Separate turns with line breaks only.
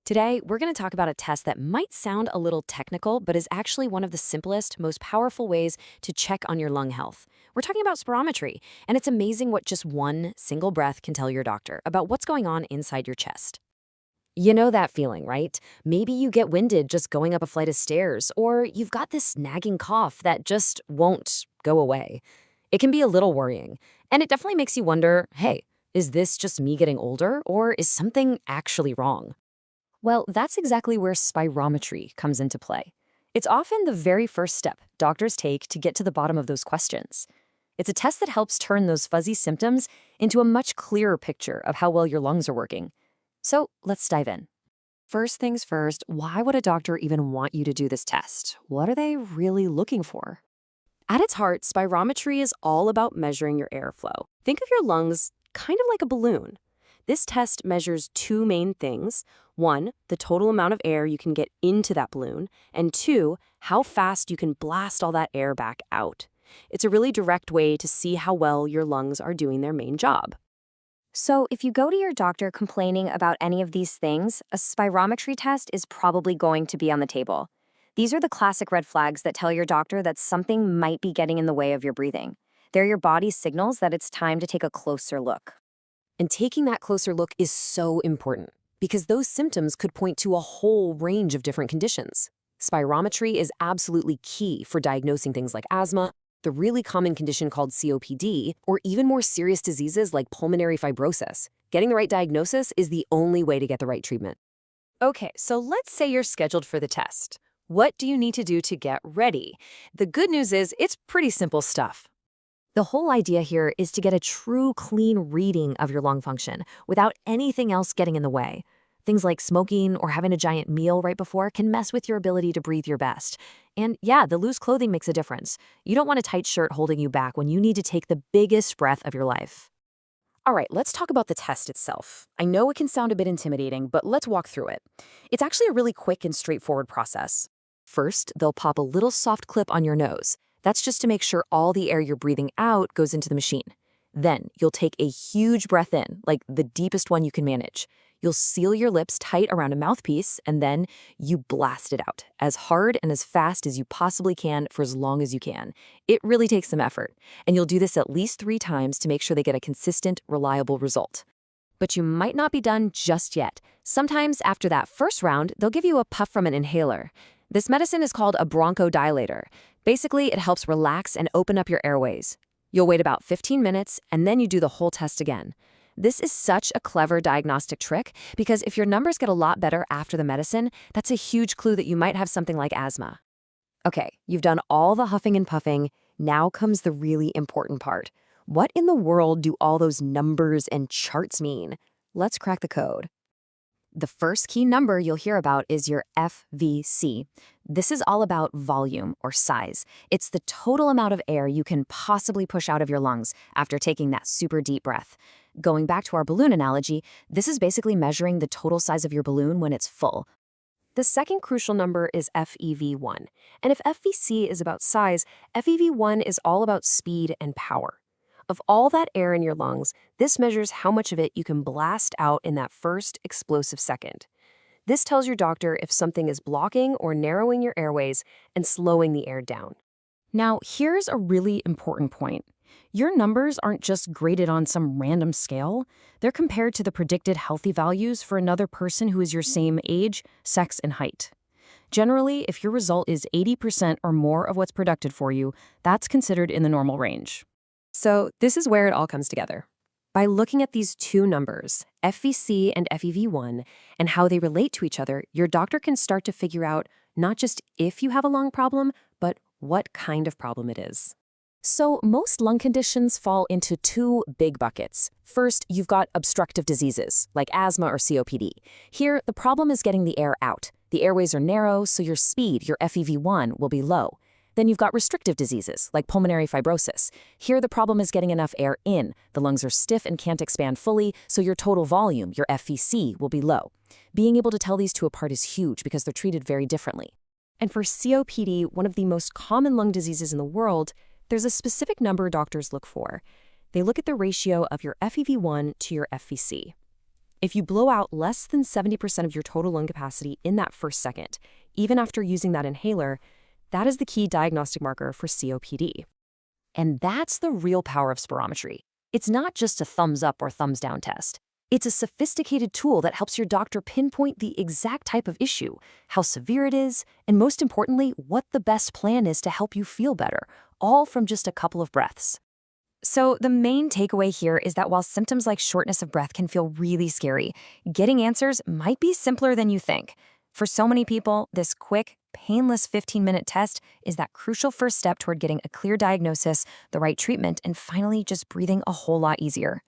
Today, we're going to talk about a test that might sound a little technical, but is actually one of the simplest, most powerful ways to check on your lung health. We're talking about spirometry, and it's amazing what just one single breath can tell your doctor about what's going on inside your chest. You know that feeling, right? Maybe you get winded just going up a flight of stairs, or you've got this nagging cough that just won't go away. It can be a little worrying, and it definitely makes you wonder, hey, is this just me getting older, or is something actually wrong? Well, that's exactly where spirometry comes into play. It's often the very first step doctors take to get to the bottom of those questions. It's a test that helps turn those fuzzy symptoms into a much clearer picture of how well your lungs are working. So let's dive in. First things first, why would a doctor even want you to do this test? What are they really looking for? At its heart, spirometry is all about measuring your airflow. Think of your lungs kind of like a balloon. This test measures two main things. One, the total amount of air you can get into that balloon, and two, how fast you can blast all that air back out. It's a really direct way to see how well your lungs are doing their main job.
So, if you go to your doctor complaining about any of these things, a spirometry test is probably going to be on the table. These are the classic red flags that tell your doctor that something might be getting in the way of your breathing. They're your body's signals that it's time to take a closer look.
And taking that closer look is so important because those symptoms could point to a whole range of different conditions. Spirometry is absolutely key for diagnosing things like asthma, the really common condition called COPD, or even more serious diseases like pulmonary fibrosis. Getting the right diagnosis is the only way to get the right treatment. Okay, so let's say you're scheduled for the test. What do you need to do to get ready? The good news is it's pretty simple stuff. The whole idea here is to get a true clean reading of your lung function without anything else getting in the way. Things like smoking or having a giant meal right before can mess with your ability to breathe your best. And yeah, the loose clothing makes a difference. You don't want a tight shirt holding you back when you need to take the biggest breath of your life. All right, let's talk about the test itself. I know it can sound a bit intimidating, but let's walk through it. It's actually a really quick and straightforward process. First, they'll pop a little soft clip on your nose. That's just to make sure all the air you're breathing out goes into the machine. Then you'll take a huge breath in, like the deepest one you can manage. You'll seal your lips tight around a mouthpiece, and then you blast it out as hard and as fast as you possibly can for as long as you can. It really takes some effort, and you'll do this at least 3 times to make sure they get a consistent, reliable result. But you might not be done just yet. Sometimes after that first round, they'll give you a puff from an inhaler. This medicine is called a bronchodilator. Basically, it helps relax and open up your airways. You'll wait about 15 minutes, and then you do the whole test again. This is such a clever diagnostic trick because if your numbers get a lot better after the medicine, that's a huge clue that you might have something like asthma. Okay, you've done all the huffing and puffing. Now comes the really important part. What in the world do all those numbers and charts mean? Let's crack the code. The first key number you'll hear about is your FVC. This is all about volume or size. It's the total amount of air you can possibly push out of your lungs after taking that super deep breath. Going back to our balloon analogy, this is basically measuring the total size of your balloon when it's full. The second crucial number is FEV1. And if FVC is about size, FEV1 is all about speed and power. Of all that air in your lungs, this measures how much of it you can blast out in that first explosive second. This tells your doctor if something is blocking or narrowing your airways and slowing the air down. Now, here's a really important point. Your numbers aren't just graded on some random scale. They're compared to the predicted healthy values for another person who is your same age, sex, and height. Generally, if your result is 80% or more of what's predicted for you, that's considered in the normal range. So this is where it all comes together. By looking at these two numbers, FVC and FEV1, and how they relate to each other, your doctor can start to figure out not just if you have a lung problem, but what kind of problem it is. So most lung conditions fall into 2 big buckets. First, you've got obstructive diseases, like asthma or COPD. Here, the problem is getting the air out. The airways are narrow, so your speed, your FEV1, will be low. Then you've got restrictive diseases, like pulmonary fibrosis. Here, the problem is getting enough air in. The lungs are stiff and can't expand fully, so your total volume, your FVC, will be low. Being able to tell these two apart is huge because they're treated very differently. And for COPD, one of the most common lung diseases in the world, there's a specific number doctors look for. They look at the ratio of your FEV1 to your FVC. If you blow out less than 70% of your total lung capacity in that first second, even after using that inhaler, that is the key diagnostic marker for COPD. And that's the real power of spirometry. It's not just a thumbs up or thumbs down test. It's a sophisticated tool that helps your doctor pinpoint the exact type of issue, how severe it is, and most importantly, what the best plan is to help you feel better, all from just a couple of breaths.
So, the main takeaway here is that while symptoms like shortness of breath can feel really scary, getting answers might be simpler than you think. For so many people, this quick, painless 15-minute test is that crucial first step toward getting a clear diagnosis, the right treatment, and finally just breathing a whole lot easier.